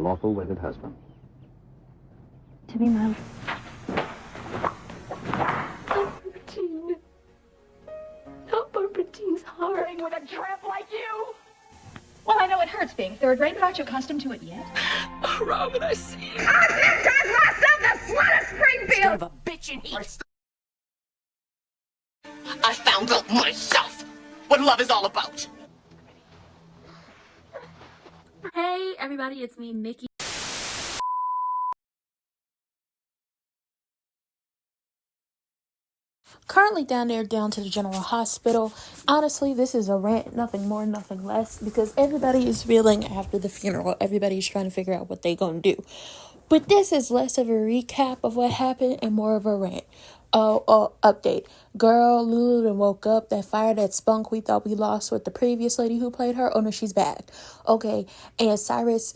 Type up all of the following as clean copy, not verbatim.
lawful wedded husband. To be my... Barbara not Barbara Jean's heart. With a tramp like you? Well, I know it hurts being third rate, but aren't you accustomed to it yet? Oh, Robin, I see you. I myself the slut of Springfield! Son of a bitch in heat. I found out myself what love is all about. Hey everybody, it's me, Nikki. Currently down to the general hospital. Honestly, this is a rant, nothing more, nothing less, because everybody is reeling after the funeral. Everybody's trying to figure out what they're gonna do. But this is less of a recap of what happened and more of a rant. Update. Girl, Lulu done woke up. That fire, that spunk we thought we lost with the previous lady who played her. Oh no, she's back. Okay, and Cyrus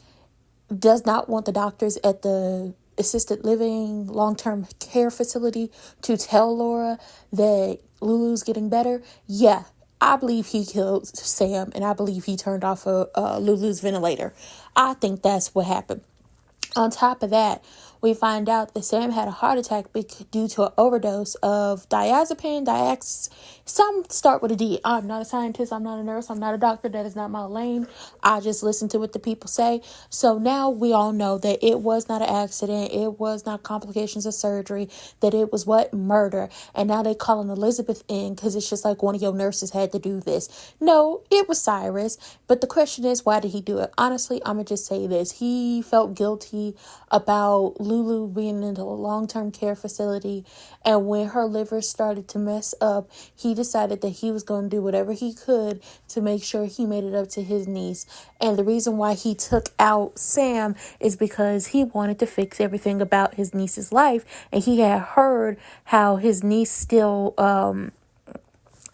does not want the doctors at the assisted living long-term care facility to tell Laura that Lulu's getting better. Yeah, I believe he killed Sam, and I believe he turned off Lulu's ventilator. I think that's what happened. On top of that, we find out that Sam had a heart attack due to an overdose of diazepam, some start with a D. I'm not a scientist, I'm not a nurse, I'm not a doctor, that is not my lane. I just listen to what the people say. So now we all know that it was not an accident, it was not complications of surgery, that it was murder. And now they calling Elizabeth in because it's just like one of your nurses had to do this. No, it was Cyrus. But the question is, why did he do it? Honestly, I'm going to just say this. He felt guilty about Lulu being in a long-term care facility, and when her liver started to mess up, he decided that he was going to do whatever he could to make sure he made it up to his niece. And the reason why he took out Sam is because he wanted to fix everything about his niece's life, and he had heard how his niece still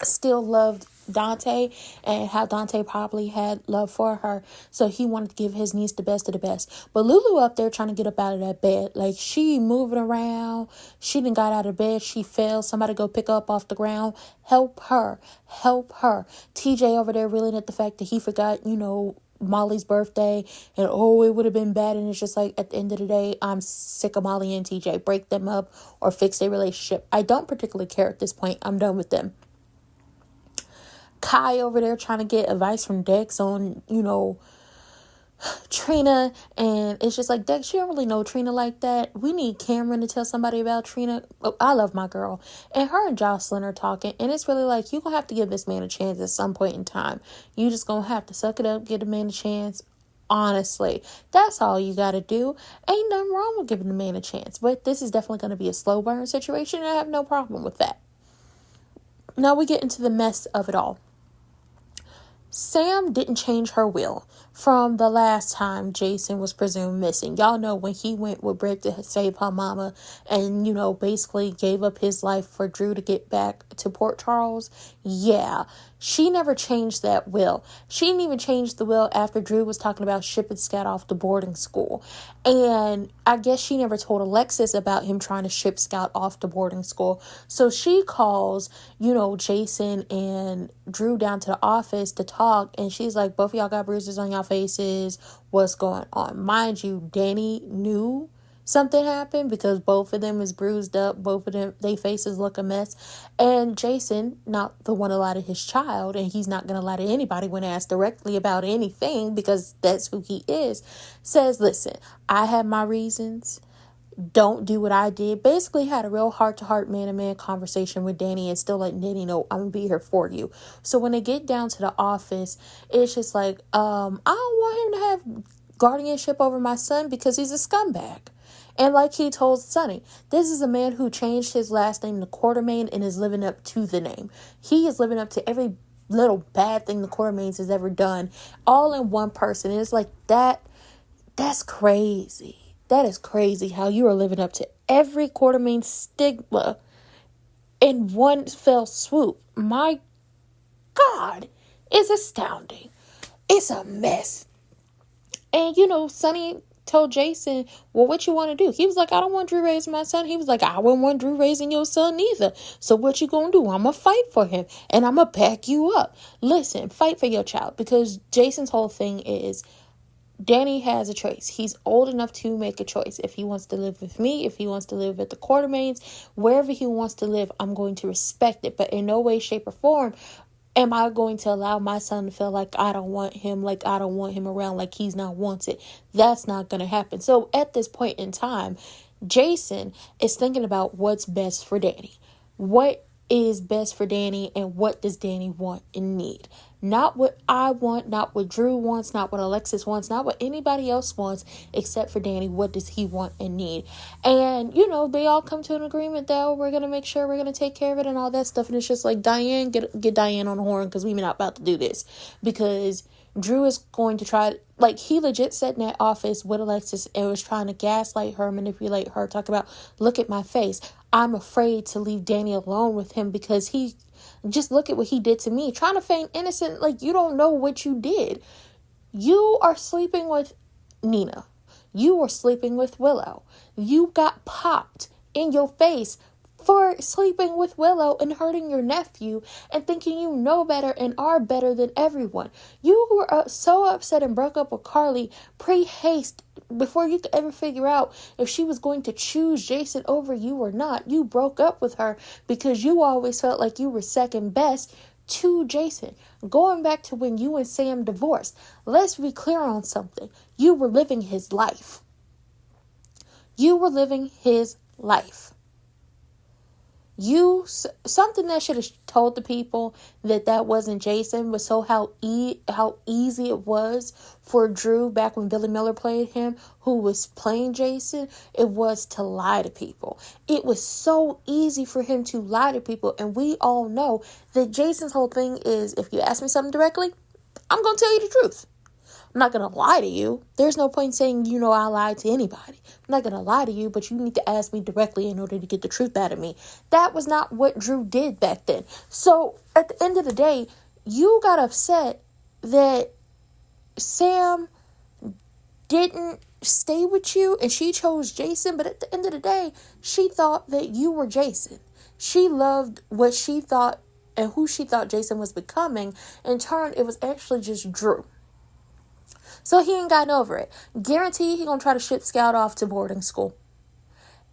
loved Dante, and how Dante probably had love for her, so he wanted to give his niece the best of the best. But Lulu up there trying to get up out of that bed, like she moving around, she done got out of bed, she fell, somebody go pick her up off the ground, help her. TJ over there reeling at the fact that he forgot, Molly's birthday, and it would have been bad. And it's just like, at the end of the day, I'm sick of Molly and TJ. Break them up or fix their relationship. I don't particularly care at this point. I'm done with them. Kai over there trying to get advice from Dex on, Trina, and it's just like, Dex, you don't really know Trina like that. We need Cameron to tell somebody about Trina. Oh, I love my girl. And her and Jocelyn are talking, and it's really like, you're going to have to give this man a chance at some point in time. You just going to have to suck it up, give the man a chance. Honestly, that's all you got to do. Ain't nothing wrong with giving the man a chance, but this is definitely going to be a slow burn situation, and I have no problem with that. Now we get into the mess of it all. Sam didn't change her will from the last time Jason was presumed missing. Y'all know when he went with Britt to save her mama and, basically gave up his life for Drew to get back to Port Charles. Yeah, she never changed that will. She didn't even change the will after Drew was talking about shipping Scott off to boarding school. And I guess she never told Alexis about him trying to ship Scott off to boarding school. So she calls, Jason and Drew down to the office to talk. And she's like, both of y'all got bruises on y'all faces. What's going on? Mind you, Danny knew something happened because both of them is bruised up. Both of them, their faces look a mess. And Jason, not the one to lie to his child, and he's not going to lie to anybody when asked directly about anything because that's who he is, says, listen, I have my reasons. Don't do what I did. Basically had a real heart-to-heart, man-to-man conversation with Danny and still letting Danny know I'm going to be here for you. So when they get down to the office, it's just like, I don't want him to have guardianship over my son because he's a scumbag. And like he told Sonny, this is a man who changed his last name to Quartermain and is living up to the name. He is living up to every little bad thing the Quartermains has ever done, all in one person. And it's like, that's crazy. That is crazy how you are living up to every Quartermain stigma in one fell swoop. My God, it's astounding. It's a mess. And, Sonny told Jason, well, what you want to do? He was like, I don't want Drew raising my son. He was like, I wouldn't want Drew raising your son either. So what you gonna do? I'm gonna fight for him and I'm gonna back you up. Listen, fight for your child, because Jason's whole thing is Danny has a choice. He's old enough to make a choice. If he wants to live with me, if he wants to live at the Quartermains, wherever he wants to live, I'm going to respect it. But in no way, shape, or form am I going to allow my son to feel like I don't want him, like I don't want him around, like he's not wanted. That's not going to happen. So at this point in time, Jason is thinking about what's best for Danny. What is best for Danny, and what does Danny want and need? Not what I want, not what Drew wants, not what Alexis wants, not what anybody else wants, except for Danny. What does he want and need? And, they all come to an agreement that we're going to make sure we're going to take care of it and all that stuff. And it's just like, Diane, get Diane on the horn, because we're not about to do this. Because Drew is going to try, he legit sat in that office with Alexis and was trying to gaslight her, manipulate her, talk about, look at my face. I'm afraid to leave Danny alone with him because just look at what he did to me. Trying to feign innocent, like you don't know what you did. You are sleeping with Nina. You are sleeping with Willow. You got popped in your face for sleeping with Willow and hurting your nephew and thinking you know better and are better than everyone. You were so upset and broke up with Carly pre-haste before you could ever figure out if she was going to choose Jason over you or not. You broke up with her because you always felt like you were second best to Jason. Going back to when you and Sam divorced, let's be clear on something. You were living his life. You were living his life. Something that should have told the people that wasn't Jason was how easy it was for Drew back when Billy Miller played him, who was playing Jason. It was to lie to people. It was so easy for him to lie to people, and we all know that Jason's whole thing is, if you ask me something directly, I'm going to tell you the truth. I'm not going to lie to you. There's no point saying, I lied to anybody. I'm not going to lie to you, but you need to ask me directly in order to get the truth out of me. That was not what Drew did back then. So at the end of the day, you got upset that Sam didn't stay with you and she chose Jason. But at the end of the day, she thought that you were Jason. She loved what she thought and who she thought Jason was becoming. In turn, it was actually just Drew. So he ain't gotten over it. Guarantee he gonna try to ship Scout off to boarding school.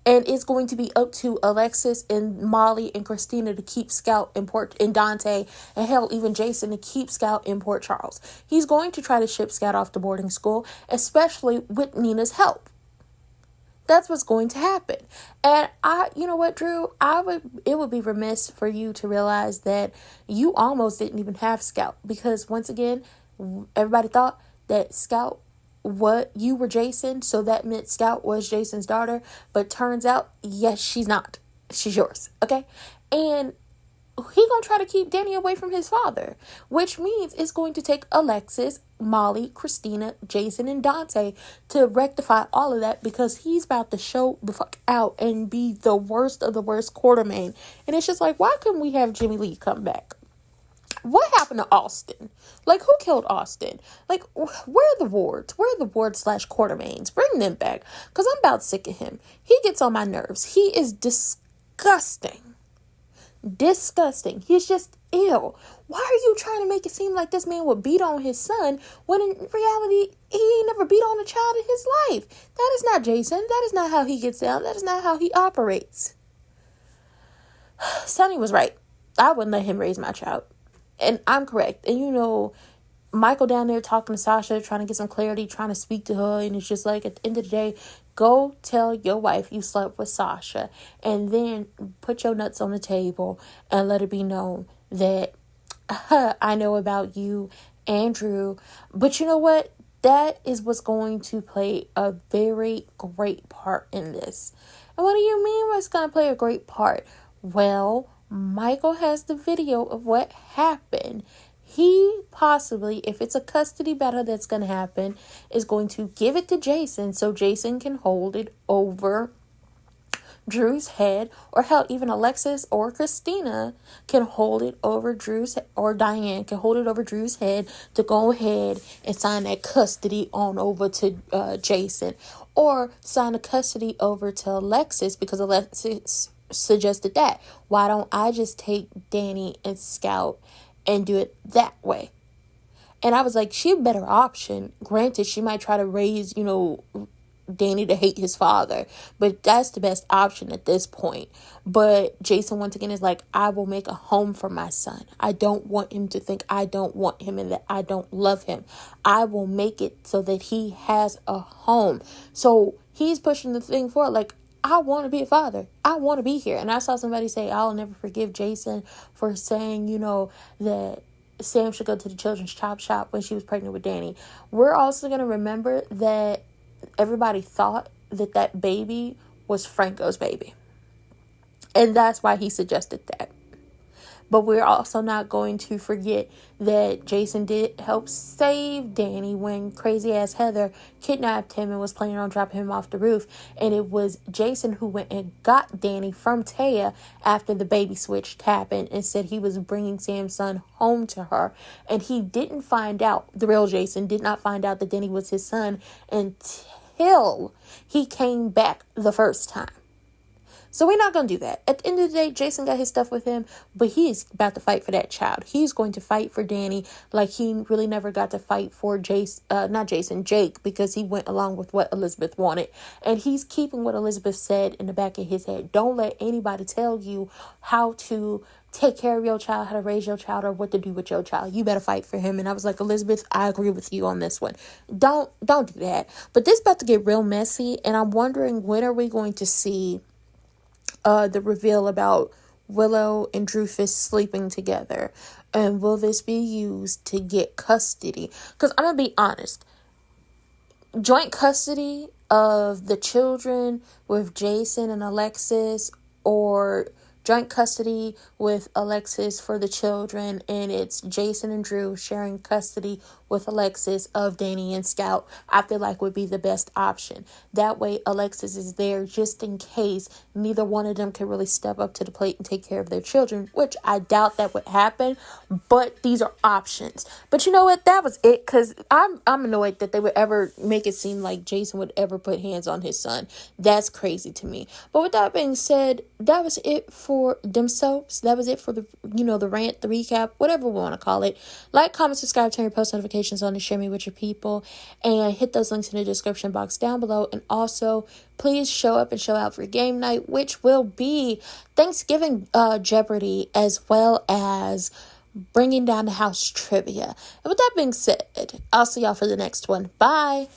And it's going to be up to Alexis and Molly and Christina to keep Scout in Dante, and hell, even Jason, to keep Scout in Port Charles. He's going to try to ship Scout off to boarding school, especially with Nina's help. That's what's going to happen. And you know what, Drew? It would be remiss for you to realize that you almost didn't even have Scout, because once again, everybody thought that Scout, you were Jason, so that meant Scout was Jason's daughter. But turns out, yes, she's not. She's yours, okay? And he gonna try to keep Danny away from his father, which means it's going to take Alexis, Molly, Christina, Jason, and Dante to rectify all of that, because he's about to show the fuck out and be the worst of the worst Quartermain. And it's just like, why couldn't we have Jimmy Lee come back? What happened to Austin? Who killed Austin? Where are the wards? Where are the wards / Quartermains? Bring them back, because I'm about sick of him. He gets on my nerves. He is disgusting. Disgusting. He's just ill. Why are you trying to make it seem like this man would beat on his son when in reality he ain't never beat on a child in his life? That is not Jason. That is not how he gets down. That is not how he operates. Sonny was right. I wouldn't let him raise my child. And I'm correct. And Michael down there talking to Sasha, trying to get some clarity, trying to speak to her. And it's just like, at the end of the day, go tell your wife you slept with Sasha. And then put your nuts on the table and let it be known that I know about you, Andrew. But you know what? That is what's going to play a very great part in this. And what do you mean what's going to play a great part? Well, Michael has the video of what happened. He possibly, if it's a custody battle that's going to happen, is going to give it to Jason so Jason can hold it over Drew's head, or hell, even Alexis or Christina can hold it over Drew's, or Diane can hold it over Drew's head to go ahead and sign that custody on over to Jason, or sign the custody over to Alexis, because Alexis suggested that. Why don't I just take Danny and Scout and do it that way? And I was like, she a better option. Granted, she might try to raise, Danny to hate his father, but that's the best option at this point. But Jason once again is like, I will make a home for my son. I don't want him to think I don't want him and that I don't love him. I will make it so that he has a home. So he's pushing the thing forward, like, I want to be a father. I want to be here. And I saw somebody say, I'll never forgive Jason for saying, that Sam should go to the children's chop shop when she was pregnant with Danny. We're also going to remember that everybody thought that baby was Franco's baby. And that's why he suggested that. But we're also not going to forget that Jason did help save Danny when crazy ass Heather kidnapped him and was planning on dropping him off the roof. And it was Jason who went and got Danny from Taya after the baby switch happened and said he was bringing Sam's son home to her. And he didn't find out, the real Jason did not find out that Danny was his son until he came back the first time. So we're not going to do that. At the end of the day, Jason got his stuff with him, but he is about to fight for that child. He's going to fight for Danny like he really never got to fight for Jake, because he went along with what Elizabeth wanted. And he's keeping what Elizabeth said in the back of his head. Don't let anybody tell you how to take care of your child, how to raise your child, or what to do with your child. You better fight for him. And I was like, Elizabeth, I agree with you on this one. Don't do that. But this is about to get real messy, and I'm wondering, when are we going to see the reveal about Willow and Drufus sleeping together? And will this be used to get custody? Because I'm going to be honest. Joint custody of the children with Jason and Alexis, or joint custody with Alexis for the children, and it's Jason and Drew sharing custody with Alexis of Danny and Scout, I feel like would be the best option. That way Alexis is there just in case neither one of them can really step up to the plate and take care of their children, which I doubt that would happen, but these are options. But you know what, that was it, because I'm annoyed that they would ever make it seem like Jason would ever put hands on his son. That's crazy to me. But with that being said, that was it for them soaps. That was it for the the rant, the recap, whatever we want to call it. Like, comment, subscribe, turn your post notifications on to share me with your people, and hit those links in the description box down below. And also, please show up and show out for game night, which will be Thanksgiving Jeopardy, as well as bringing down the house trivia. And with that being said, I'll see y'all for the next one. Bye.